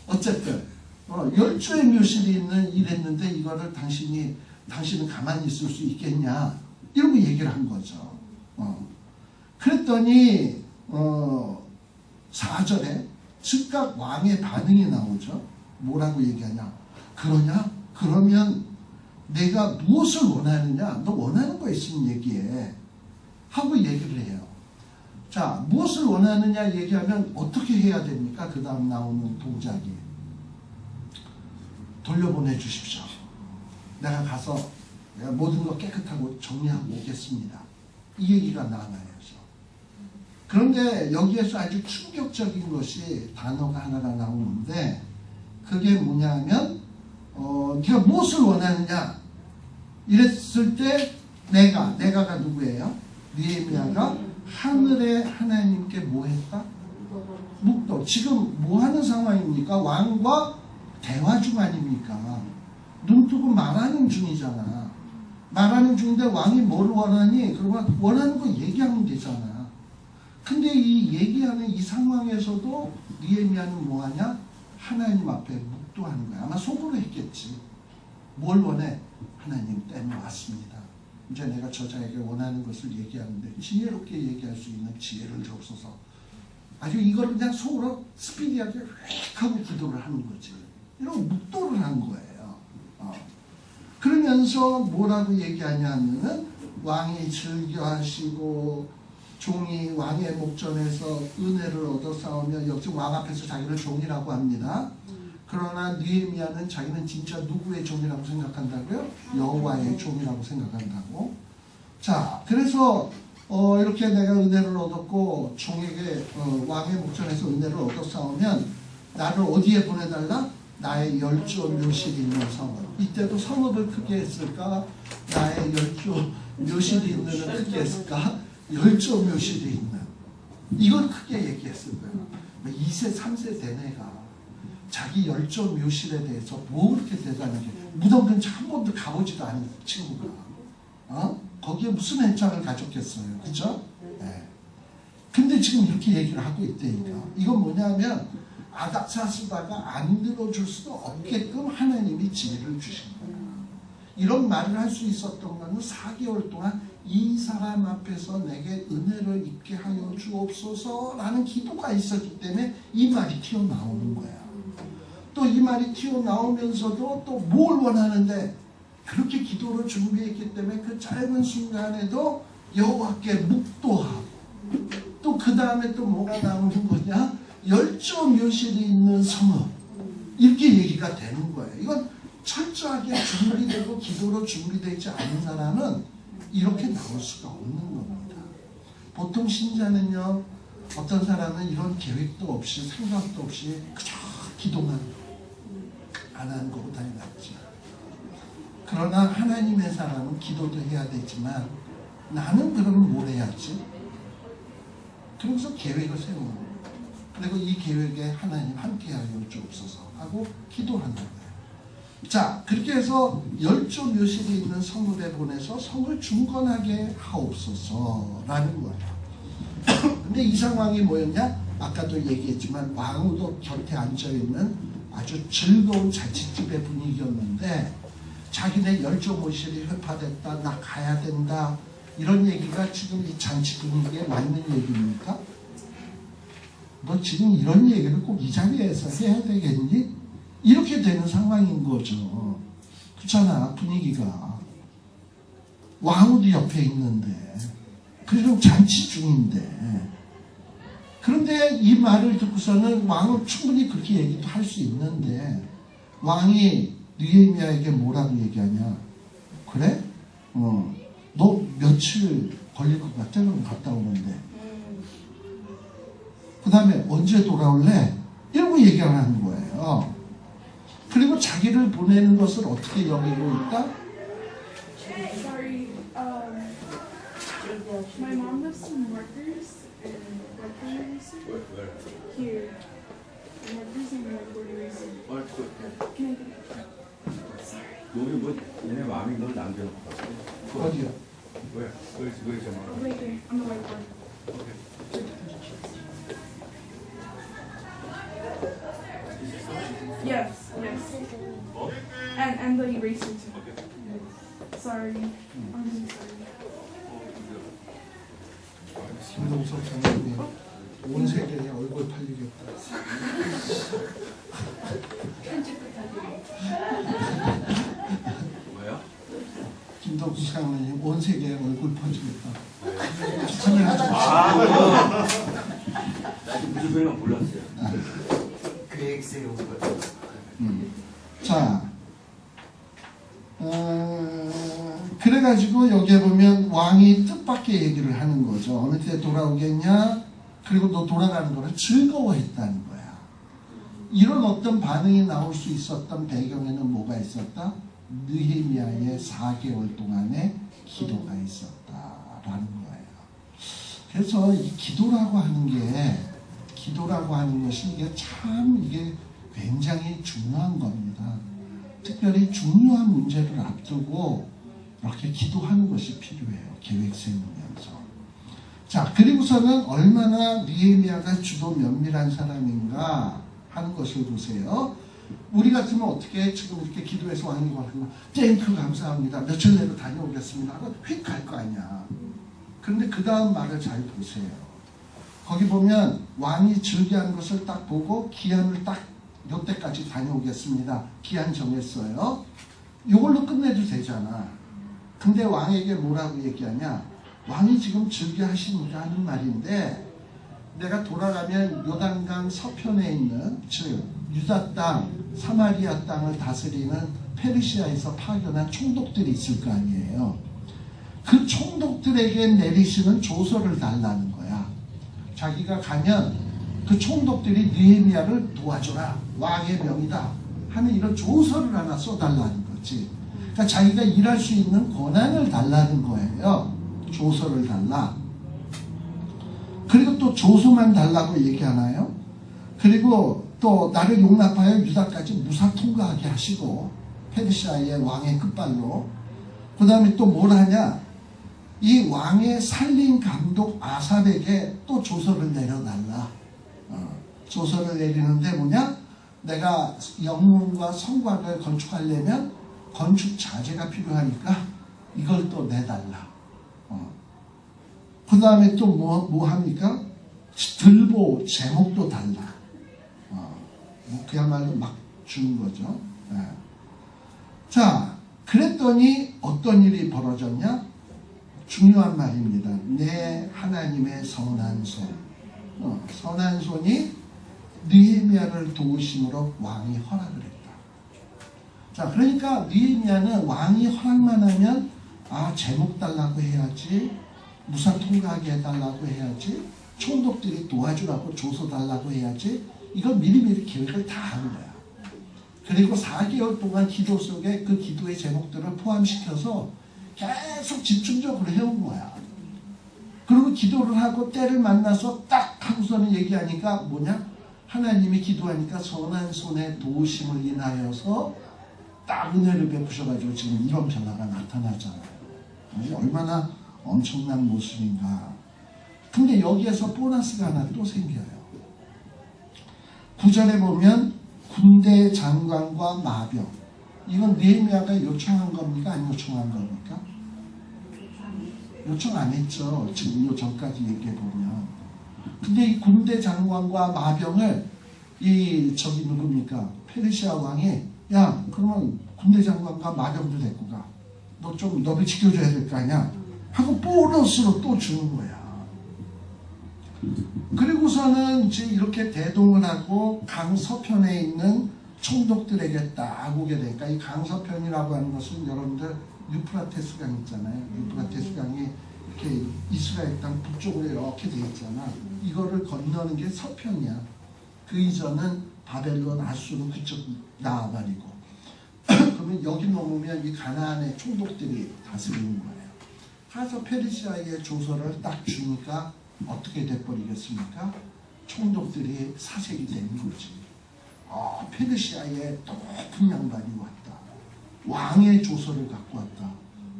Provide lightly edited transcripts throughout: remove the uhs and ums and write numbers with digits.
어쨌든 열조의 묘실이 있는 이랬는데 이거를 당신은 가만히 있을 수 있겠냐 이러고 얘기를 한 거죠. 그랬더니 4절에 즉각 왕의 반응이 나오죠. 뭐라고 얘기하냐? 그러면 내가 무엇을 원하느냐? 너 원하는 거 있으면 얘기해. 하고 얘기를 해요. 자, 무엇을 원하느냐 얘기하면 어떻게 해야 됩니까? 그 다음 나오는 동작이. 돌려보내 주십시오. 내가 가서 모든 거 깨끗하고 정리하고 오겠습니다. 이 얘기가 나와요. 그런데 여기에서 아주 충격적인 것이 단어가 하나가 나오는데 그게 뭐냐면 네가 무엇을 원하느냐 이랬을 때 내가가 누구예요? 느헤미야가 하늘의 하나님께 뭐 했다? 묵도. 지금 뭐 하는 상황입니까? 왕과 대화 중 아닙니까? 눈 뜨고 말하는 중이잖아. 말하는 중인데 왕이 뭘 원하니? 그러면 원하는 거 얘기하면 되잖아. 근데 이 얘기하는 이 상황에서도 느헤미야는 뭐하냐? 하나님 앞에 묵도하는 거야. 아마 속으로 했겠지. 뭘 원해? 하나님 때문에 왔습니다. 이제 내가 저자에게 원하는 것을 얘기하는데 지혜롭게 얘기할 수 있는 지혜를 주옵소서. 아주 이걸 그냥 속으로 스피디하게 휙 하고 기도를 하는 거지. 이런 묵도를 한 거예요. 그러면서 뭐라고 얘기하냐면은 왕이 즐겨하시고 종이 왕의 목전에서 은혜를 얻어 싸우며 역시 왕 앞에서 자기를 종이라고 합니다. 그러나 느헤미야는 자기는 진짜 누구의 종이라고 생각한다고요? 여호와의 종이라고 생각한다고. 자, 그래서 이렇게 내가 은혜를 얻었고 종에게 왕의 목전에서 은혜를 얻어 싸우면 나를 어디에 보내달라? 나의 열조 묘실이 있는 성읍. 이때도 성읍을 크게 했을까? 나의 열조 묘실이 있는 크게 했을까? 열조 묘실이 있는 이걸 크게 얘기했을 거예요. 2세 3세 된 애가 자기 열조 묘실에 대해서 뭐 그렇게 대단하게 무덤 근처 한 번도 가보지도 않은 친구가 거기에 무슨 애착을 가졌겠어요. 그죠? 네. 근데 지금 이렇게 얘기를 하고 있다니까. 이건 뭐냐면 아닥사스다가 안 들어줄 수도 없게끔 하나님이 지혜를 주신 거예요. 이런 말을 할 수 있었던 것은 4개월 동안 이 사람 앞에서 내게 은혜를 입게 하여 주옵소서 라는 기도가 있었기 때문에 이 말이 튀어나오는 거야. 또 이 말이 튀어나오면서도 또 뭘 원하는데 그렇게 기도를 준비했기 때문에 그 짧은 순간에도 여호와께 묵도하고 또 그 다음에 또 뭐가 나오는 거냐? 열조 묘실이 있는 성읍 이렇게 얘기가 되는 거예요. 이건 철저하게 준비되고 기도로 준비되지 않은 사람은 이렇게 나올 수가 없는 겁니다. 보통 신자는요, 어떤 사람은 이런 계획도 없이 생각도 없이 그저 기도만 안 하는 것보다 낫지. 그러나 하나님의 사람은 기도도 해야 되지만 나는 그러면 뭘 해야지? 그러면서 계획을 세우는 거예요. 그리고 이 계획에 하나님 함께하여 주옵소서 하고 기도하는 거예요. 자, 그렇게 해서 열조 묘실이 있는 성읍에 보내서 성을 중건하게 하옵소서라는 거예요. 근데 이 상황이 뭐였냐? 아까도 얘기했지만 왕후도 곁에 앉아있는 아주 즐거운 잔치집의 분위기였는데 자기네 열조 묘실이 회파됐다, 나 가야 된다 이런 얘기가 지금 이 잔치 분위기에 맞는 얘기입니까? 너 지금 이런 얘기를 꼭 이 자리에서 해야 되겠니? 이렇게 되는 상황인 거죠. 그렇잖아, 분위기가. 왕후도 옆에 있는데, 그리고 잔치 중인데. 그런데 이 말을 듣고서는 왕은 충분히 그렇게 얘기도 할 수 있는데, 왕이 느헤미야에게 뭐라고 얘기하냐? 그래? 너 며칠 걸릴 것 같아? 그럼 갔다 오는데. 그 다음에 언제 돌아올래? 이러고 얘기를 하는 거예요. 그리고 자기를 보내는 것을 어떻게 여기고 있다? Sorry, my mom left some markers and markers here. Markers and markers. Can I get it? Sorry. 너희 뭐 얘네 마음이 널 남겨놓고 갔어? 어디요? 왜 저만? Right here on the whiteboard. 오케이. Yes, yes. And the eraser too. Sorry. I'm really sorry. 김동석 장관님 온 세계에 얼굴 팔리겠다. 뭐야? 김동석 장관님 온 세계에 얼굴 퍼지겠다. 추천해가지고. 나 지금 무슨 소리가 몰랐어요. 계획세 온 거예요. 자, 그래가지고 여기에 보면 왕이 뜻밖의 얘기를 하는 거죠. 어느 때 돌아오겠냐? 그리고 너 돌아가는 거를 즐거워했다는 거야. 이런 어떤 반응이 나올 수 있었던 배경에는 뭐가 있었다? 느헤미야의 4개월 동안의 기도가 있었다라는 거예요. 그래서 이 기도라고 하는 것이 이게 굉장히 중요한 겁니다. 특별히 중요한 문제를 앞두고 이렇게 기도하는 것이 필요해요. 계획 세우면서. 자, 그리고서는 얼마나 느헤미야가 주도 면밀한 사람인가 하는 것을 보세요. 우리 같으면 어떻게 지금 이렇게 기도해서 왕이 말하면 땡큐 감사합니다. 며칠 내로 다녀오겠습니다 하고 휙 갈 거 아니야. 그런데 그 다음 말을 잘 보세요. 거기 보면 왕이 즐겨하는 것을 딱 보고 기한을 딱 요때까지 다녀오겠습니다. 기한 정했어요. 이걸로 끝내도 되잖아. 근데 왕에게 뭐라고 얘기하냐? 왕이 지금 즐겨하시니까 하는 말인데 내가 돌아가면 요단강 서편에 있는 즉 유다 땅, 사마리아 땅을 다스리는 페르시아에서 파견한 총독들이 있을 거 아니에요. 그 총독들에게 내리시는 조서를 달라는 거야. 자기가 가면 그 총독들이 느헤미야를 도와줘라. 왕의 명이다. 하는 이런 조서를 하나 써달라는 거지. 그러니까 자기가 일할 수 있는 권한을 달라는 거예요. 조서를 달라. 그리고 또 조서만 달라고 얘기하나요? 그리고 또 나를 용납하여 유다까지 무사 통과하게 하시고 페르시아의 왕의 끝발로 그 다음에 또 뭘 하냐? 이 왕의 살림 감독 아삽에게 또 조서를 내려달라. 조서를 내리는데 뭐냐? 내가 영문과 성곽을 건축하려면 건축 자재가 필요하니까 이걸 또 내달라. 그 다음에 또 뭐 합니까? 들보 제목도 달라. 뭐 그야말로 막 주는 거죠. 네. 자, 그랬더니 어떤 일이 벌어졌냐? 중요한 말입니다. 내 하나님의 선한 손. 선한 손이 느헤미야를 도우심으로 왕이 허락을 했다. 자, 그러니까 느헤미야는 왕이 허락만 하면 제목 달라고 해야지, 무사 통과하게 해달라고 해야지, 총독들이 도와주라고 조서 달라고 해야지, 이걸 미리미리 계획을 다 한 거야. 그리고 4개월 동안 기도 속에 그 기도의 제목들을 포함시켜서 계속 집중적으로 해온 거야. 그리고 기도를 하고 때를 만나서 딱 하고서는 얘기하니까 뭐냐? 하나님이 기도하니까 선한 손의 도우심을 인하여서 딱 은혜를 베푸셔가지고 지금 이런 변화가 나타나잖아요. 얼마나 엄청난 모습인가. 근데 여기에서 보너스가 하나 또 생겨요. 9절에 보면 군대 장관과 마병. 이건 느헤미야가 요청한 겁니까? 안 요청한 겁니까? 요청 안 했죠. 지금 요 전까지 얘기해 보면. 근데 이 군대 장관과 마병을 저기 누굽니까? 페르시아 왕이 야 그러면 군대 장관과 마병도 데리고 가. 너 좀 너를 지켜줘야 될 거 아니야? 하고 보너스로 또 주는 거야. 그리고서는 이제 이렇게 대동을 하고 강서편에 있는 총독들에게 딱 오게 되니까 이 강서편이라고 하는 것은 여러분들 유프라테스 강 있잖아요. 유프라테스 강이 이렇게 이스라엘 땅 북쪽으로 이렇게 돼 있잖아. 이거를 건너는 게 서편이야. 그 이전은 바벨론, 아수르 그쪽 나아가리고 그러면 여기 넘으면 이 가나안의 총독들이 다스리는 거예요. 그래서 페르시아의 조서를 딱 주니까 어떻게 돼버리겠습니까? 총독들이 사색이 되는 거지. 페르시아의 높은 양반이 왔다. 왕의 조서를 갖고 왔다.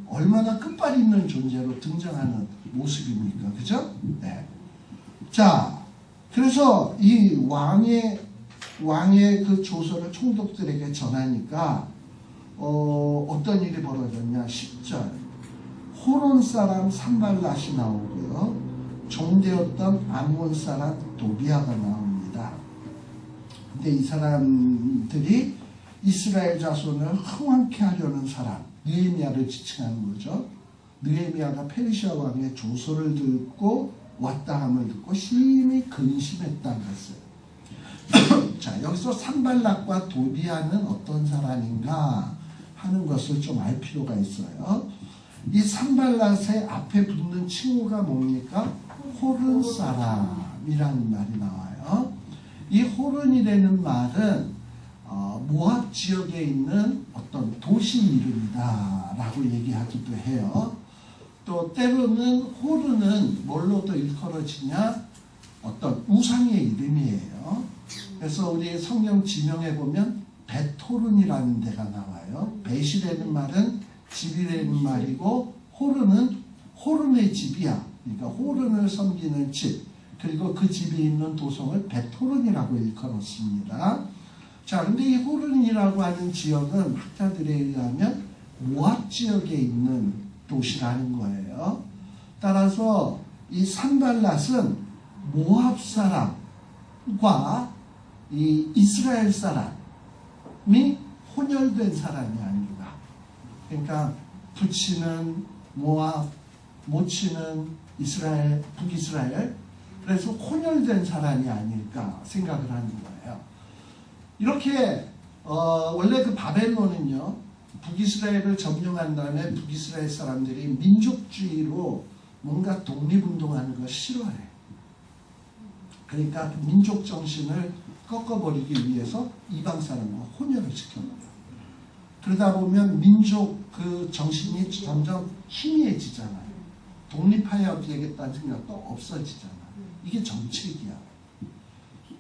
얼마나 끝발 있는 존재로 등장하는 모습입니까? 그죠? 네. 자, 그래서 이 왕의 왕의 그 조서를 총독들에게 전하니까 어떤 일이 벌어졌냐. 10절 호론 사람 산발랏이 나오고요. 종되었던 암몬 사람 도비아가 나옵니다. 근데 이 사람들이 이스라엘 자손을 흥왕케 하려는 사람 느헤미야를 지칭하는 거죠. 느헤미야가 페르시아 왕의 조서를 듣고 왔다 함을 듣고 심히 근심했다는 것을. 자, 여기서 산발락과 도비아는 어떤 사람인가 하는 것을 좀 알 필요가 있어요. 이 산발락의 앞에 붙는 칭호가 뭡니까? 호른 사람이라는 말이 나와요. 이 호른이라는 말은 모압 지역에 있는 어떤 도시 이름이다 라고 얘기하기도 해요. 또 때로는 호른은 뭘로도 일컬어지냐? 어떤 우상의 이름이에요. 그래서 우리 성경 지명에 보면 벳호른이라는 데가 나와요. 벳이라는 말은 집이라는 말이고 호른은 호른의 집이야. 그러니까 호른을 섬기는 집. 그리고 그 집이 있는 도성을 벳호른이라고 일컬었습니다. 자, 근데 이 호른이라고 하는 지역은 학자들에 의하면 모압 지역에 있는 도시라는 거예요. 따라서 이 산발랏은 모압 사람과 이 이스라엘 사람이 혼혈된 사람이 아닌가. 그러니까 부치는 모압, 모치는 이스라엘, 북이스라엘. 그래서 혼혈된 사람이 아닐까 생각을 하는 거예요. 이렇게 원래 그 바벨론은요, 북이스라엘을 점령한 다음에 북이스라엘 사람들이 민족주의로 뭔가 독립운동하는 걸 싫어해. 그러니까 그 민족 정신을 꺾어버리기 위해서 이방 사람과 혼혈을 시켜버려. 그러다 보면 민족 그 정신이 점점 희미해지잖아요. 독립하여야 되겠다는 생각도 없어지잖아요. 이게 정책이야.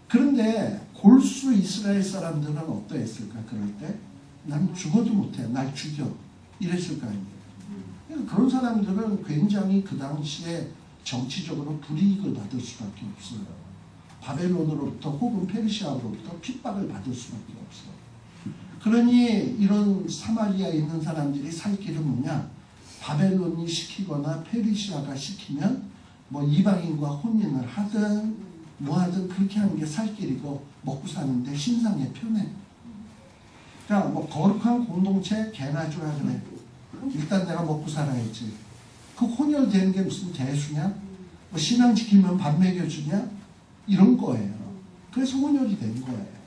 그런데 골수 이스라엘 사람들은 어떠했을까? 그럴 때 난 죽어도 못해. 날 죽여. 이랬을 거 아니에요. 그런 사람들은 굉장히 그 당시에 정치적으로 불이익을 받을 수밖에 없어요. 바벨론으로부터 혹은 페르시아로부터 핍박을 받을 수밖에 없어요. 그러니 이런 사마리아에 있는 사람들이 살 길은 뭐냐? 바벨론이 시키거나 페르시아가 시키면 뭐 이방인과 혼인을 하든 뭐 하든 그렇게 하는 게 살 길이고 먹고 사는데 신상에 편해. 그러니까 뭐 거룩한 공동체 개나 줘야 그래. 일단 내가 먹고 살아야지. 그 혼혈되는 게 무슨 대수냐? 뭐 신앙 지키면 밥 먹여주냐? 이런 거예요. 그래서 혼혈이 된 거예요.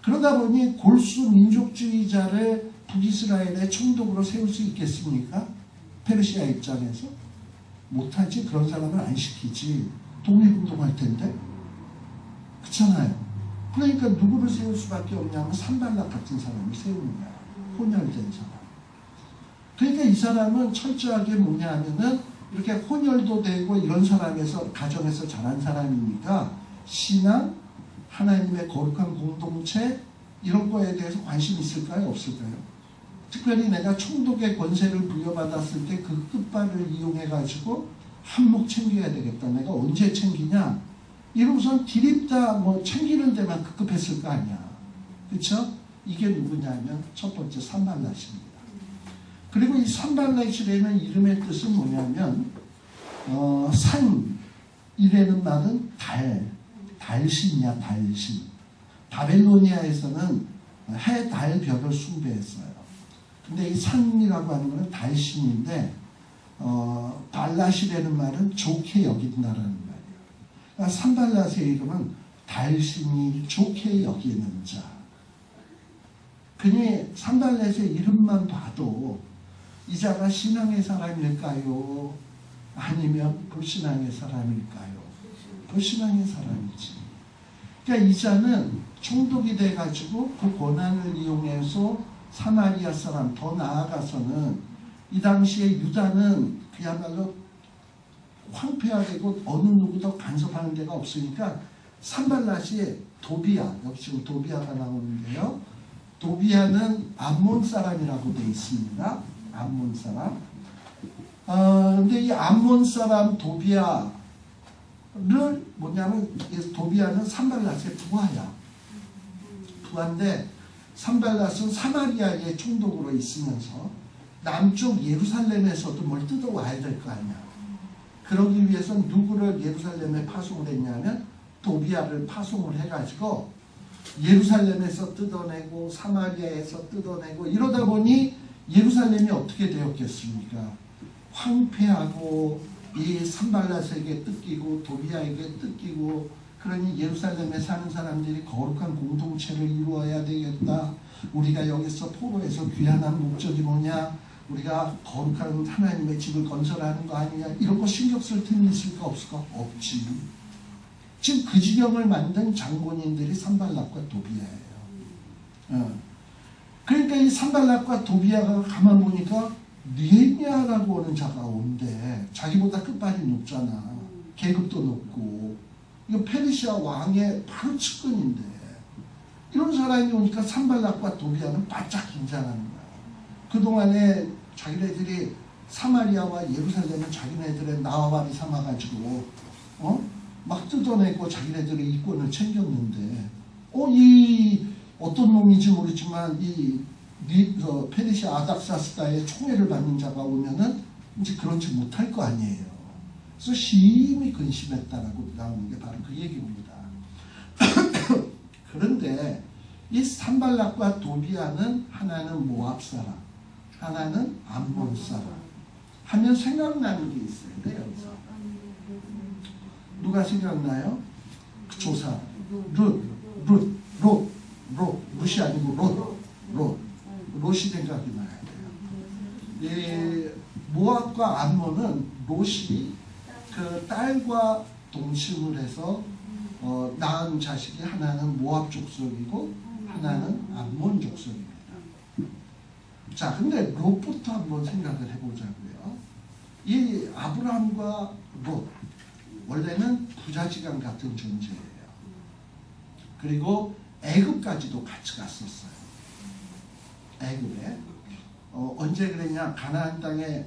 그러다 보니 골수 민족주의자를 북이스라엘의 총독으로 세울 수 있겠습니까? 페르시아 입장에서? 못하지. 그런 사람을 안 시키지. 독립운동할 텐데. 그렇잖아요. 그러니까 누구를 세울 수밖에 없냐면 산발락 같은 사람을 세우는 거야. 혼혈된 사람. 그러니까 이 사람은 철저하게 뭐냐 하면은 이렇게 혼혈도 되고 이런 사람에서 가정에서 자란 사람이니까 신앙, 하나님의 거룩한 공동체 이런 거에 대해서 관심 있을까요? 없을까요? 특별히 내가 총독의 권세를 부여받았을 때 그 끝발을 이용해 가지고 한몫 챙겨야 되겠다. 내가 언제 챙기냐? 이러고선 디립다 뭐 챙기는 데만 급급했을 거 아니야. 그렇죠? 이게 누구냐면 첫 번째 산발랏입니다. 그리고 이 산발랏이라는 이름의 뜻은 뭐냐면 산이라는 말은 달신이야. 달신. 바벨로니아에서는 해, 달, 별을 숭배했어요. 근데 이 산이라고 하는 것은 달신인데 발랏이라는 말은 좋게 여긴다라는 말이에요. 그러니까 산발랏의 이름은 달신이 좋게 여기는 자. 그니 산발랏의 이름만 봐도 이 자가 신앙의 사람일까요? 아니면 불신앙의 사람일까요? 불신앙의 사람이지. 그러니까 이 자는 총독이 돼가지고 그 권한을 이용해서 사마리아 사람, 더 나아가서는 이 당시에 유다는 그야말로 황폐화되고 어느 누구도 간섭하는 데가 없으니까 산발랏이 도비아, 여기 지금 도비아가 나오는데요. 도비아는 암몬 사람이라고 되어 있습니다. 암몬 사람. 근데 이 암몬 사람 도비아를 뭐냐면 도비아는 산발랏의 부하야. 그런데 산발랏은 사마리아의 총독으로 있으면서 남쪽 예루살렘에서도 뭘 뜯어와야 될 거 아니야. 그러기 위해서 누구를 예루살렘에 파송을 했냐면 도비아를 파송을 해가지고 예루살렘에서 뜯어내고 사마리아에서 뜯어내고 이러다 보니 예루살렘이 어떻게 되었겠습니까? 황폐하고 이 산발랏에게 뜯기고 도비아에게 뜯기고 그러니 예루살렘에 사는 사람들이 거룩한 공동체를 이루어야 되겠다. 우리가 여기서 포로에서 귀환한 목적이 뭐냐? 우리가 거룩한 하나님의 집을 건설하는 거 아니냐? 이런 거 신경 쓸 틈이 있을까 없을까? 없지. 지금 그 지경을 만든 장본인들이 산발랏과 도비아예요. 그러니까 이 산발랏과 도비아가 가만 보니까 느헤미야라고 하는 자가 온대. 자기보다 끝발이 높잖아. 계급도 높고. 이거 페르시아 왕의 바로 측근인데 이런 사람이 오니까 산발랏과 도비아는 바짝 긴장하는 거야. 그동안에 자기네들이 사마리아와 예루살렘은 자기네들의 나와바리 삼아가지고 막 뜯어내고 자기네들의 이권을 챙겼는데 이 어떤 놈인지 모르지만 페르시아 아닥사스다의 총애를 받는 자가 오면은 이제 그런지 못할 거 아니에요. 그래서 심히 근심했다라고 나오는 게 바로 그 얘기입니다. 그런데 이 산발랏과 도비아는 하나는 모압 사람, 하나는 암몬 사람 하면 생각나는 게 있어요. 네, 여기서 누가 생각나요? 그 조사 룻이 아니고 롯이 생각이 나야 돼요. 모압과 암몬은 롯이 그 딸과 동침을 해서 낳은 자식이 하나는 모압 족속이고 하나는 암몬 족속입니다. 자, 근데 롯부터 한번 생각을 해보자고요. 이 아브라함과 롯 원래는 부자지간 같은 존재예요. 그리고 애굽까지도 같이 갔었어요. 애굽에 언제 그랬냐? 가나안 땅에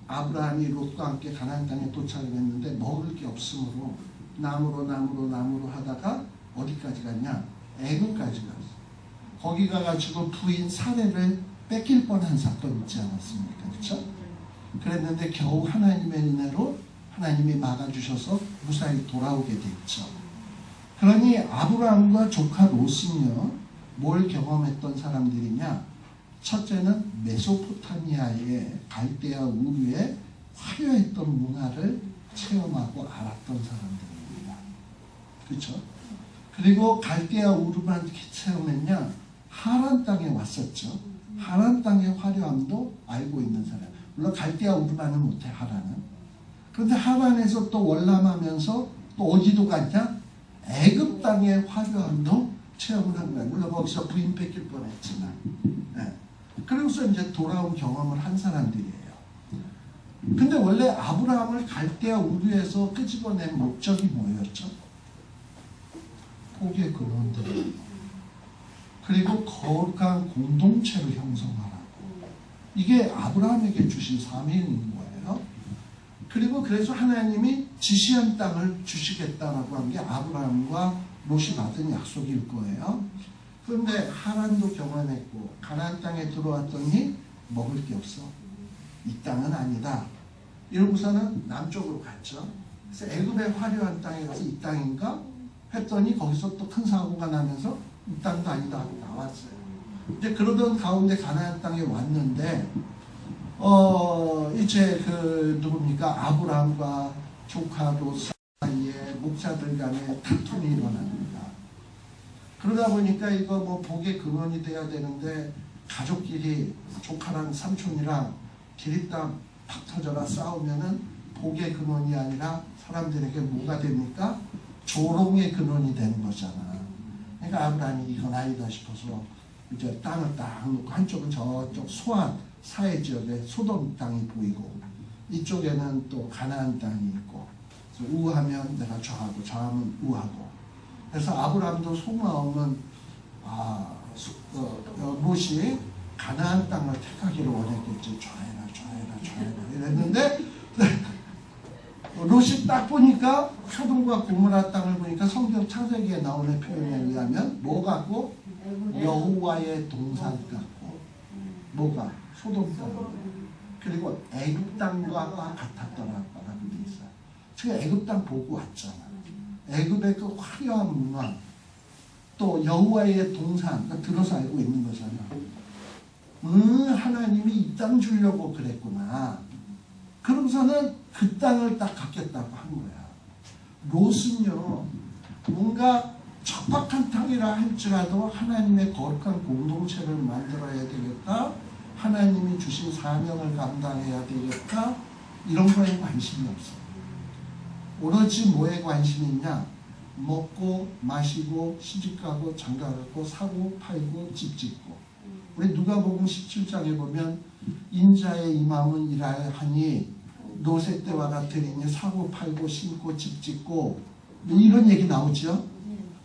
아브라함이 롯과 함께 가나안 땅에 도착을 했는데 먹을 게 없으므로 나무로 하다가 어디까지 갔냐? 애굽까지 갔어. 거기 가가지고 부인 사례를 뺏길 뻔한 사건 있지 않았습니까? 그렇죠? 그랬는데 겨우 하나님의 은혜로 하나님이 막아주셔서 무사히 돌아오게 됐죠. 그러니 아브라함과 조카 롯은요, 뭘 경험했던 사람들이냐? 첫째는 메소포타미아의 갈대아 우르의 화려했던 문화를 체험하고 알았던 사람들입니다. 그렇죠? 그리고 갈대아 우르만 체험했냐? 하란 땅에 왔었죠. 하란 땅의 화려함도 알고 있는 사람. 물론 갈대아 우르만은 못해, 하란은. 그런데 하란에서 또 월남하면서 또 어디도 갔냐? 애굽 땅의 화려함도 체험을 한 거야. 물론 거기서 부인 뺏길 뻔했지만. 네. 그러고서 이제 돌아온 경험을 한 사람들이에요. 근데 원래 아브라함을 갈대아 우르에서 끄집어낸 목적이 뭐였죠? 복의 근원들. 그리고 거룩한 공동체를 형성하라고. 이게 아브라함에게 주신 사명인 거예요. 그리고 그래서 하나님이 지시한 땅을 주시겠다라고 한 게 아브라함과 롯이 받은 약속일 거예요. 그런데 하란도 경험했고 가나안 땅에 들어왔더니 먹을 게 없어. 이 땅은 아니다. 이러고서는 남쪽으로 갔죠. 그래서 애굽의 화려한 땅에 가서 이 땅인가? 했더니 거기서 또 큰 사고가 나면서 이 땅도 아니다 하고 나왔어요. 이제 그러던 가운데 가나안 땅에 왔는데 이제 누굽니까? 아브라함과 조카 롯 사이에 목자들 간에 다툼이 일어납니다. 그러다 보니까 이거 뭐 복의 근원이 돼야 되는데 가족끼리 조카랑 삼촌이랑 기립담 팍 터져라 싸우면은 복의 근원이 아니라 사람들에게 뭐가 됩니까? 조롱의 근원이 되는 거잖아. 그러니까 아브라함이 이건 아니다 싶어서 이제 땅을 딱 놓고 한쪽은 저쪽 소안 사해 지역에 소돔 땅이 보이고 이쪽에는 또 가나안 땅이 있고 그래서 우하면 내가 좌하고 좌하면 우하고 그래서 아브라함도 속마음은 롯이 가나안 땅을 택하기를 원했겠지. 좌해라 이랬는데 롯이 딱 보니까 소돔과 고모라 땅을 보니까 성경 창세기에 나오는 표현에 의하면 뭐 같고 여호와의 동산 같고 뭐가? 소돔 땅. 그리고 애굽 땅과 같았더라라고 돼 있어요. 제가 애굽 땅 보고 왔잖아. 애굽의 그 화려한 문화, 또 여호와의 동산, 들어서 알고 있는 거잖아. 하나님이 이 땅 주려고 그랬구나. 그러고서는 그 땅을 딱 갖겠다고 한 거야. 롯은요, 뭔가 척박한 땅이라 할지라도 하나님의 거룩한 공동체를 만들어야 되겠다. 하나님이 주신 사명을 감당해야 되겠다. 이런 거에 관심이 없어. 오로지 뭐에 관심이 있냐? 먹고 마시고 시집가고 장가가고 사고 팔고 집 짓고. 우리 누가복음 17장에 보면 인자의 이맘은 일하여 하니 노새 때와 같으리니 사고 팔고 심고 집 짓고 이런 얘기 나오죠.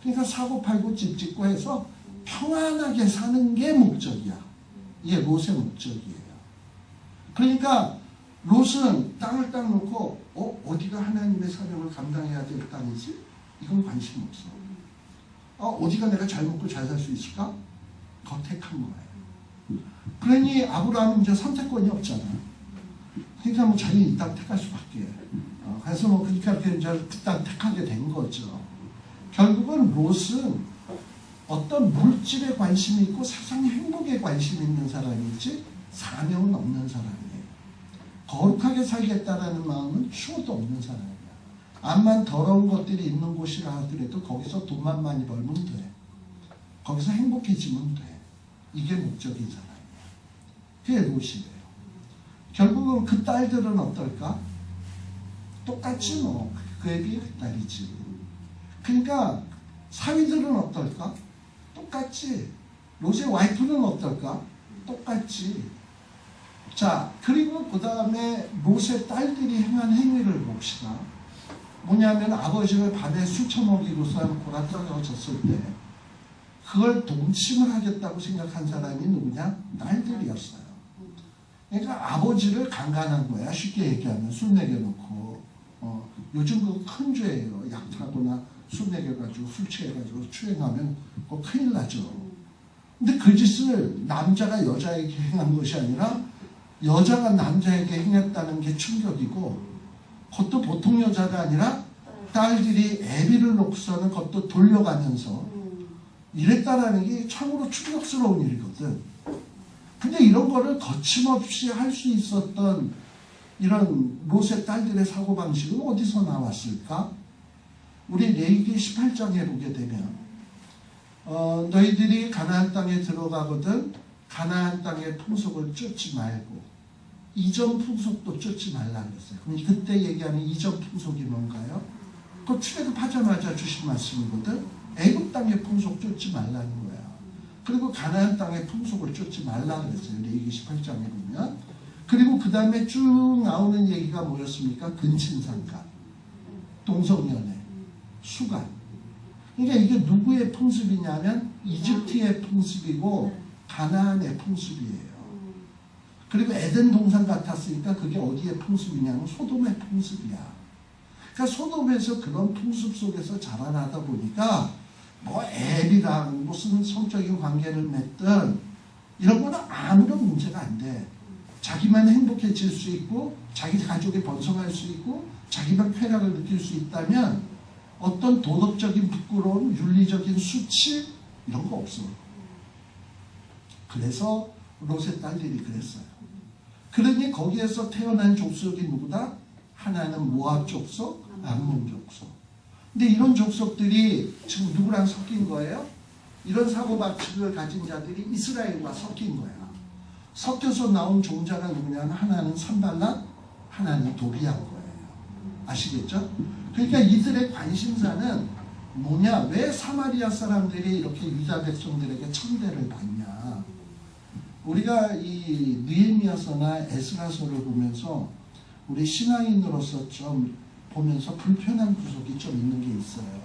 그러니까 사고 팔고 집 짓고 해서 평안하게 사는 게 목적이야. 이게 롯의 목적이에요. 그러니까 롯은 땅을 딱 놓고 어디가 하나님의 사명을 감당해야 될 땅이지? 이건 관심 없어. 어디가 내가 잘 먹고 잘 살 수 있을까? 그거 택한 거예요. 그러니 아브라함은 이제 선택권이 없잖아. 그러니까 뭐 자기 이 땅 택할 수밖에. 그래서 뭐 그러니까 이제 그 땅 택하게 된 거죠. 결국은 롯은 어떤 물질에 관심이 있고 세상의 행복에 관심이 있는 사람이지 사명은 없는 사람이에요. 거룩하게 살겠다라는 마음은 추호도 없는 사람이야. 암만 더러운 것들이 있는 곳이라 하더라도 거기서 돈만 많이 벌면 돼. 거기서 행복해지면 돼. 이게 목적인 사람이야. 그게 롯이래요. 결국은 그 딸들은 어떨까? 똑같지 뭐. 그에 비해 그 딸이지. 그러니까 사위들은 어떨까? 똑같지. 롯의 와이프는 어떨까? 똑같지. 자, 그리고 그 다음에 롯의 딸들이 행한 행위를 봅시다. 뭐냐면 아버지를 밤에 술 처먹이고서 고라 떨어졌을 때 그걸 동침을 하겠다고 생각한 사람이 누구냐? 딸들이었어요. 그러니까 아버지를 강간한 거야. 쉽게 얘기하면 술 먹여놓고. 요즘 그거 큰 죄예요. 약하거나 술 먹여가지고 술 취해가지고 추행하면 그거 큰일 나죠. 근데 그 짓을 남자가 여자에게 행한 것이 아니라 여자가 남자에게 행했다는 게 충격이고, 그것도 보통 여자가 아니라 딸들이 애비를 놓고서는 그것도 돌려가면서 이랬다라는 게 참으로 충격스러운 일이거든. 근데 이런 거를 거침없이 할 수 있었던 이런 롯의 딸들의 사고방식은 어디서 나왔을까? 우리 레위기 18장에 보게 되면 너희들이 가나안 땅에 들어가거든 가나안 땅의 풍속을 쫓지 말고 이전 풍속도 쫓지 말라 그랬어요. 그럼 그때 얘기하는 이전 풍속이 뭔가요? 그 출애굽하자마자 주신 말씀이거든. 애굽 땅의 풍속 쫓지 말라는 거야. 그리고 가나안 땅의 풍속을 쫓지 말라 그랬어요. 레위기 18장에 보면. 그리고 그 다음에 쭉 나오는 얘기가 뭐였습니까? 근친상가, 동성연애, 수간. 그러니까 이게 누구의 풍습이냐면 이집트의 풍습이고 가나안의 풍습이에요. 그리고 에덴 동산 같았으니까 그게 어디의 풍습이냐면 소돔의 풍습이야. 그러니까 소돔에서 그런 풍습 속에서 자라나다 보니까 뭐 애비랑 무슨 성적인 관계를 맺든 이런 거는 아무런 문제가 안 돼. 자기만 행복해질 수 있고 자기 가족이 번성할 수 있고 자기만 쾌락을 느낄 수 있다면 어떤 도덕적인 부끄러움, 윤리적인 수치 이런 거 없어. 그래서 롯의 딸들이 그랬어요. 그러니 거기에서 태어난 족속이 누구다? 하나는 모압 족속, 암몬 족속. 근데 이런 족속들이 지금 누구랑 섞인 거예요? 이런 사고방식을 가진 자들이 이스라엘과 섞인 거야. 섞여서 나온 종자가 누구냐면 하나는 산발락, 하나는 도비아인 거예요. 아시겠죠? 그러니까 이들의 관심사는 뭐냐? 왜 사마리아 사람들이 이렇게 유다 백성들에게 천대를 받냐? 우리가 이 느헤미야서나 에스라서를 보면서 우리 신앙인으로서 좀 보면서 불편한 구석이 좀 있는 게 있어요.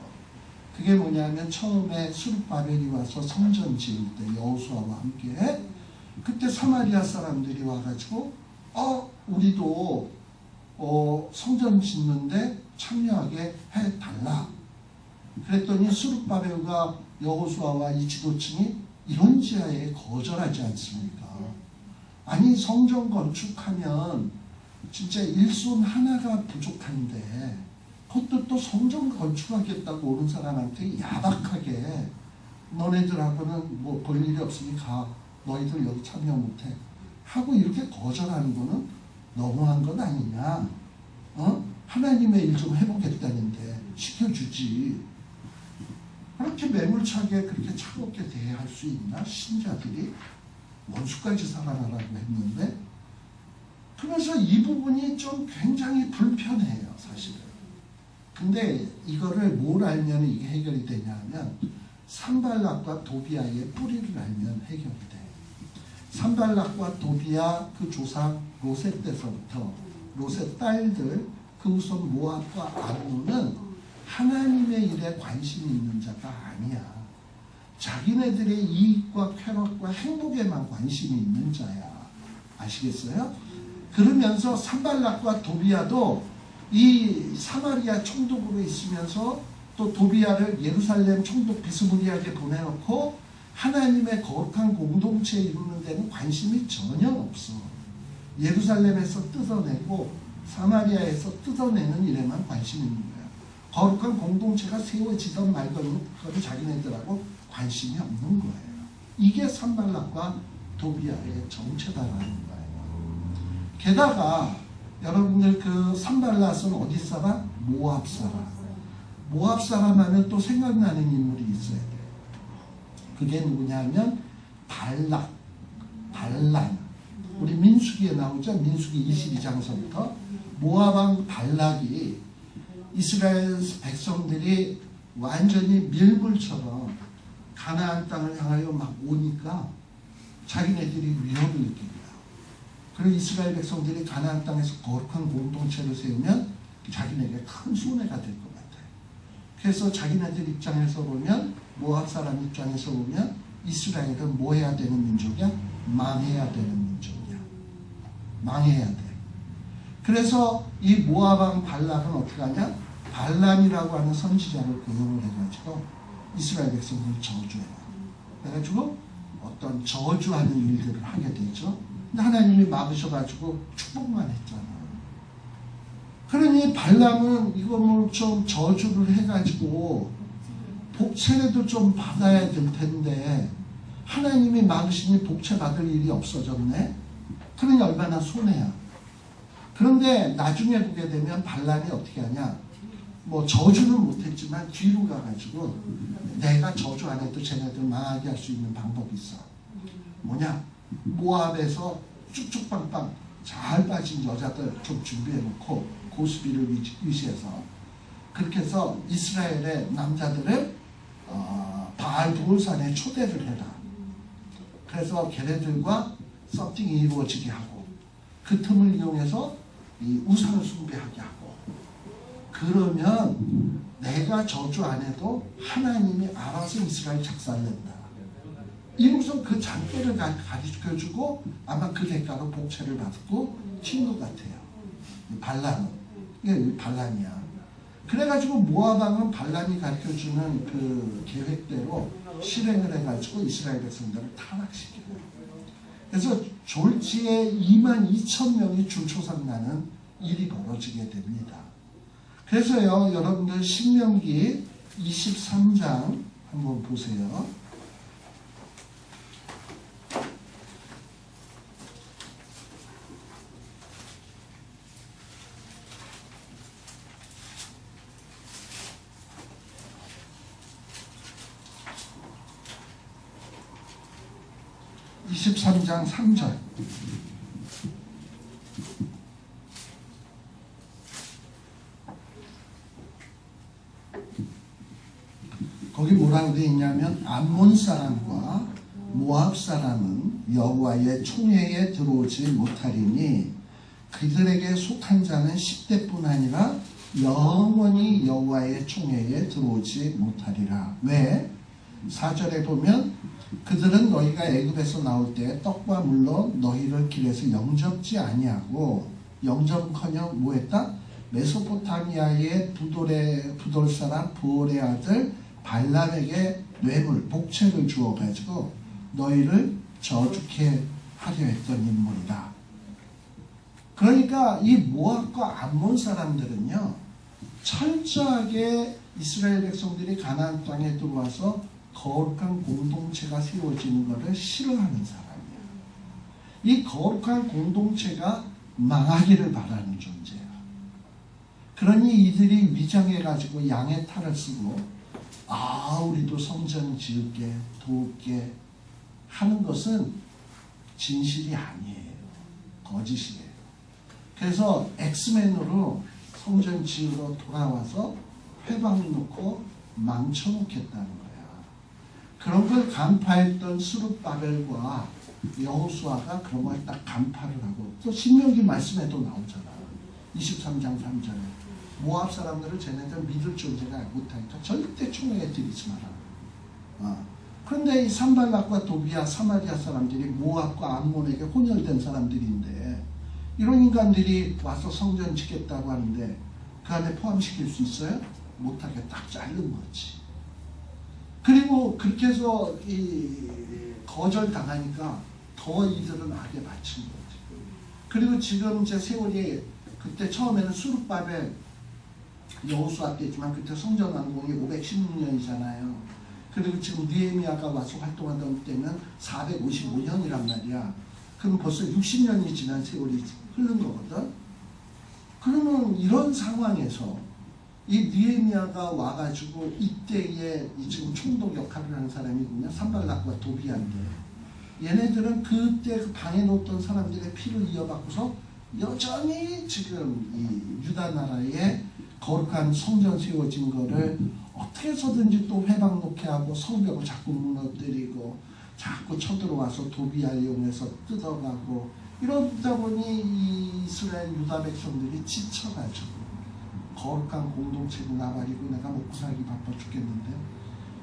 그게 뭐냐면 처음에 수룹바벨이 와서 성전 지을 때 여호수아와 함께 그때 사마리아 사람들이 와가지고 우리도 성전 짓는데 참여하게 해달라. 그랬더니 수룹바벨과 여호수아와 이 지도층이 이런 지하에 거절하지 않습니까? 아니 성전 건축하면 진짜 일손 하나가 부족한데 그것도 또 성전 건축하겠다고 오는 사람한테 야박하게 너네들하고는 뭐 볼 일이 없으니까 너희들 여기 참여 못해 하고 이렇게 거절하는 거는 너무한 건 아니냐? 하나님의 일 좀 해보겠다는데 시켜주지. 그렇게 매몰차게 그렇게 차갑게 대할 수 있나? 신자들이 원수까지 살아나라고 했는데. 그래서 이 부분이 좀 굉장히 불편해요, 사실은. 근데 이거를 뭘 알면 이게 해결이 되냐 하면 산발락과 도비아의 뿌리를 알면 해결이 돼요. 산발락과 도비아 그 조상 롯의 때서부터 롯의 딸들 그 우선 모압과 암몬은 하나님의 일에 관심이 있는 자가 아니야. 자기네들의 이익과 쾌락과 행복에만 관심이 있는 자야. 아시겠어요? 그러면서 산발락과 도비아도 이 사마리아 총독으로 있으면서 또 도비아를 예루살렘 총독 비스무리하게 보내놓고 하나님의 거룩한 공동체에 이루는 데는 관심이 전혀 없어. 예루살렘에서 뜯어내고 사마리아에서 뜯어내는 일에만 관심이 있는 거야. 거룩한 공동체가 세워지던 말건 그건 자기네들하고 관심이 없는 거예요. 이게 산발락과 도비아의 정체다라는 거예요. 게다가 여러분들 그 산발락은 어디 사람? 모압 사람. 모압 사람 하면 또 생각나는 인물이 있어야 돼요. 그게 누구냐면 발람. 우리 민수기에 나오죠. 민수기 22장서부터 모압왕 발락이 이스라엘 백성들이 완전히 밀물처럼 가나안 땅을 향하여 막 오니까 자기네들이 위협을 느낍니다. 그리고 이스라엘 백성들이 가나안 땅에서 거룩한 공동체를 세우면 자기네에게 큰 손해가 될 것 같아요. 그래서 자기네들 입장에서 보면 모압 사람 입장에서 보면 이스라엘은 뭐 해야 되는 민족이야? 망해야 되는 민족이야. 망해야 돼. 그래서 이 모압왕 발락은 어떻게 하냐? 발람이라고 하는 선지자를 고용을 해가지고 이스라엘 백성들을 저주해요. 그래가지고 어떤 저주하는 일들을 하게 되죠. 근데 하나님이 막으셔가지고 축복만 했잖아. 그러니 발람은 이거 뭐 좀 저주를 해가지고 복채라도 좀 받아야 될 텐데 하나님이 막으시니 복채 받을 일이 없어졌네. 그러니 얼마나 손해야. 그런데 나중에 보게 되면 발람이 어떻게 하냐? 뭐 저주는 못했지만 뒤로 가가지고 내가 저주 안 해도 쟤네들 망하게 할 수 있는 방법이 있어. 뭐냐? 모압에서 쭉쭉빵빵 잘 빠진 여자들 좀 준비해놓고 고스비를 위시해서 그렇게 해서 이스라엘의 남자들을 바알 부올산에 초대를 해라. 그래서 걔네들과 서팅이 이루어지게 하고 그 틈을 이용해서 이 우상을 숭배하게 하고 그러면 내가 저주 안 해도 하나님이 알아서 이스라엘 작살낸다. 이로써 그 장대를 가르쳐주고 아마 그 대가로 복채를 받고 튄 것 같아요. 발람은. 이게 발람이야. 그래가지고 모압왕은 발람이 가르쳐주는 그 계획대로 실행을 해가지고 이스라엘 백성들을 타락시켜요. 그래서 졸지에 22,000명이 줄초상나는 일이 벌어지게 됩니다. 그래서요, 여러분들 신명기 23장 한번 보세요. (23장 3절) 거기 뭐라고 되어 있냐면 암몬 사람과 모압 사람은 여호와의 총회에 들어오지 못하리니 그들에게 속한 자는 10대뿐 아니라 영원히 여호와의 총회에 들어오지 못하리라. 왜? 4절에 보면 그들은 너희가 애굽에서 나올 때 떡과 물로 너희를 길에서 영접지 아니하고 영접커녕 뭐했다? 메소포타미아의 부돌 사람 부올의 아들 발람에게 뇌물, 복채를 주어가지고 너희를 저주케 하려 했던 인물이다. 그러니까 이 모압과 암몬 사람들은요, 철저하게 이스라엘 백성들이 가나안 땅에 들어와서 거룩한 공동체가 세워지는 것을 싫어하는 사람이야. 이 거룩한 공동체가 망하기를 바라는 존재야. 그러니 이들이 위장해가지고 양의 탈을 쓰고 우리도 성전 지을게 도울게 하는 것은 진실이 아니에요. 거짓이에요. 그래서 엑스맨으로 성전 지으러 돌아와서 회방 놓고 망쳐놓겠다는 거야. 그런 걸 간파했던 스룹바벨과 여호수아가 그런 걸 딱 간파를 하고, 또 신명기 말씀에도 나오잖아. 23장 3절에 모압 사람들을 쟤네들 믿을 존재가 못하니까 절대 총회에 들이지 마라. 그런데 이 산발락과 도비아 사마리아 사람들이 모압과 암몬에게 혼혈된 사람들인데, 이런 인간들이 와서 성전 짓겠다고 하는데 그 안에 포함시킬 수 있어요? 못하게 딱 자른 거지. 그리고 그렇게 해서 거절당하니까 더 이들은 악에 맞춘 거지. 그리고 지금 제 세월이, 그때 처음에는 수룹바벨 여호수아 때지만 그때 성전 완공이 516년이잖아요. 그리고 지금 느헤미야가 와서 활동하던 때는 455년이란 말이야. 그럼 벌써 60년이 지난 세월이 흐른 거거든. 그러면 이런 상황에서 이 느헤미야가 와가지고 이때에 지금 총독 역할을 하는 사람이 누구냐? 산발락과 도비아인데, 얘네들은 그때 그 방에 놓던 사람들의 피를 이어받고서 여전히 지금 이 유다 나라에 거룩한 성전 세워진 거를 어떻게 해서든지 또 회방 놓게 하고 성벽을 자꾸 무너뜨리고 자꾸 쳐들어와서 도비아를 이용해서 뜯어가고, 이러다 보니 이 이스라엘 유다 백성들이 지쳐가지고 거룩한 공동체를 나발이고 내가 먹고 살기 바빠 죽겠는데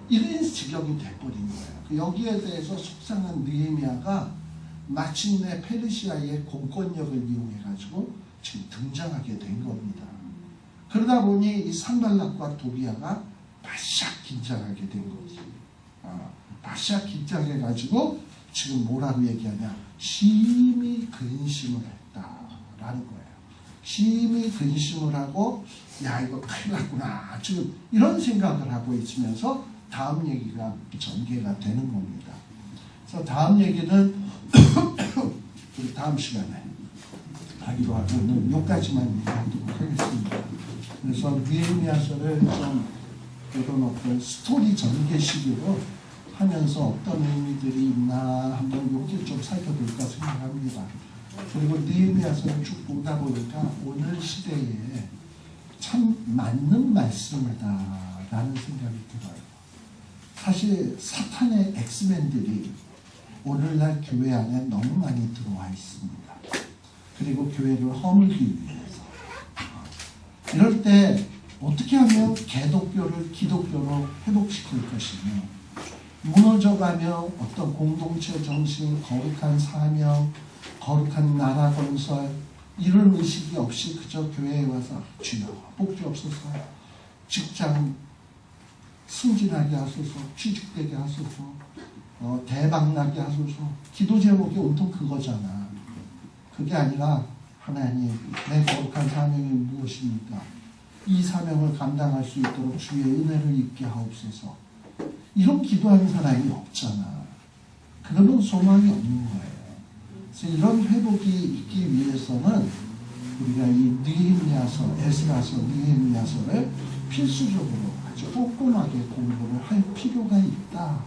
이런 지경이 돼버린 거예요. 여기에 대해서 속상한 느헤미야가 마침내 페르시아의 공권력을 이용해가지고 지금 등장하게 된 겁니다. 그러다 보니 이 산발락과 도비아가 바싹 긴장하게 된 거지. 바싹 긴장해가지고 지금 뭐라고 얘기하냐? 심히 근심을 했다라는 거예요. 심히 근심을 하고, 야, 이거 큰일 났구나, 지금 이런 생각을 하고 있으면서 다음 얘기가 전개가 되는 겁니다. 그래서 다음 얘기는 우리 다음 시간에 하기로 하고, 오늘 여기까지만 얘기하도록 하겠습니다. 그래서 느헤미야서를 좀 이런 어떤 스토리 전개식으로 하면서 어떤 의미들이 있나 한번 여기 좀 살펴볼까 생각합니다. 그리고 느헤미야서를 쭉 보다 보니까 오늘 시대에 참 맞는 말씀이다라는 생각이 들어요. 사실 사탄의 엑스맨들이 오늘날 교회 안에 너무 많이 들어와 있습니다. 그리고 교회를 허물기 위해서. 이럴 때 어떻게 하면 개독교를 기독교로 회복시킬 것이며, 무너져가며 어떤 공동체 정신, 거룩한 사명, 거룩한 나라 건설, 이런 의식이 없이 그저 교회에 와서 주여 복주옵소서, 직장 승진하게 하소서, 취직되게 하소서, 대박나게 하소서, 기도 제목이 온통 그거잖아. 그게 아니라 하나님, 내 거룩한 사명이 무엇입니까? 이 사명을 감당할 수 있도록 주의 은혜를 입게 하옵소서. 이런 기도하는 사람이 없잖아. 그러면 소망이 없는 거예요. 그래서 이런 회복이 있기 위해서는 우리가 이 느헤미야서, 에스라서, 느헤미야서를 필수적으로 아주 꼼꼼하게 공부를 할 필요가 있다.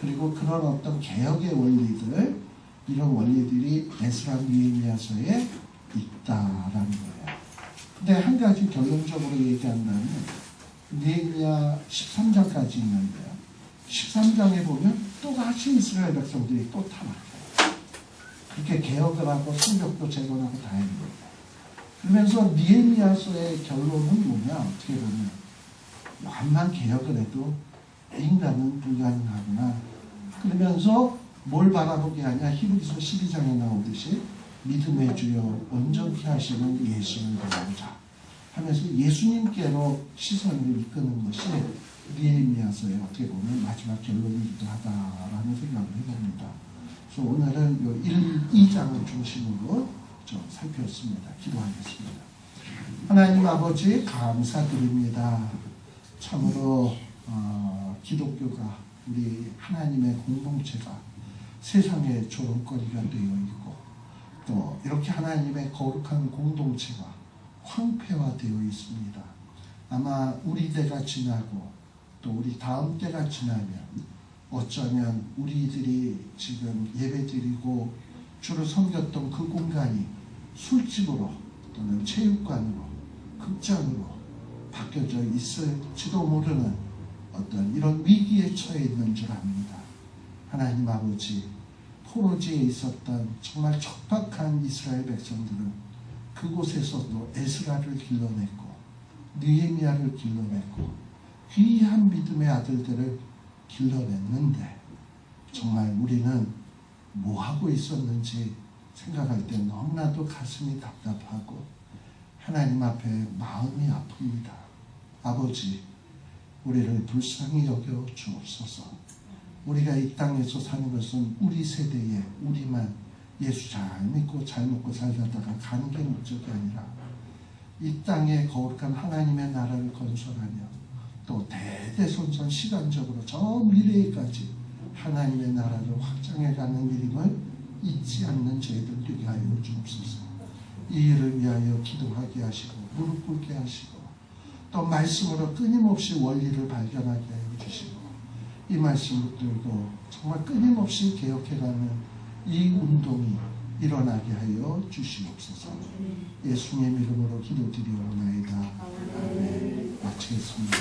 그리고 그런 어떤 개혁의 원리들, 이런 원리들이 에스라, 느헤미야서에 있다라는 거예요. 근데 한 가지 결론적으로 얘기한다면, 느헤미야 13장까지 있는데요. 13장에 보면 또다시 이스라엘 백성들이 또 타락해요. 그렇게 개혁을 하고 성벽도 재건하고 다 했는 거예요. 그러면서 느헤미야서의 결론은 뭐냐? 어떻게 보면 암만 개혁을 해도 인간은 불가능하구나. 그러면서 뭘 바라보게 하냐? 히브리서 12장에 나오듯이 믿음의 주여 온전케 하시는 예수를 바라보자 하면서 예수님께로 시선을 이끄는 것이 느헤미야서의 어떻게 보면 마지막 결론이기도 하다라는 생각을 해봅니다. 그래서 오늘은 요 1, 2장을 중심으로 좀 살폈습니다. 기도하겠습니다. 하나님 아버지 감사드립니다. 참으로 기독교가 우리 하나님의 공동체가 세상의 조롱거리가 되어 있고 또 이렇게 하나님의 거룩한 공동체가 황폐화되어 있습니다. 아마 우리 때가 지나고 또 우리 다음 때가 지나면 어쩌면 우리들이 지금 예배드리고 주로 섬겼던 그 공간이 술집으로 또는 체육관으로 극장으로 바뀌어져 있을지도 모르는 어떤 이런 위기에 처해 있는 줄 압니다. 하나님 아버지, 포로지에 있었던 정말 척박한 이스라엘 백성들은 그곳에서도 에스라를 길러냈고 느헤미야를 길러냈고 귀한 믿음의 아들들을 길러냈는데 정말 우리는 뭐 하고 있었는지 생각할 때 너무나도 가슴이 답답하고 하나님 앞에 마음이 아픕니다. 아버지, 우리를 불쌍히 여겨 주옵소서. 우리가 이 땅에서 사는 것은 우리 세대에 우리만 예수 잘 믿고 잘 먹고 살다가 가는 게 목적이 아니라 이 땅에 거룩한 하나님의 나라를 건설하며 또 대대손손 시간적으로 저 미래에까지 하나님의 나라를 확장해가는 일임을 잊지 않는 저희들 되게 하여 주옵소서. 이 일을 위하여 기도하게 하시고 무릎 꿇게 하시고 또 말씀으로 끊임없이 원리를 발견하게 하여 주시고 이 말씀 붙들고 정말 끊임없이 개혁해가는 이 운동이 일어나게 하여 주시옵소서. 예수님 이름으로 기도드리옵나이다. 아멘. 마치겠습니다.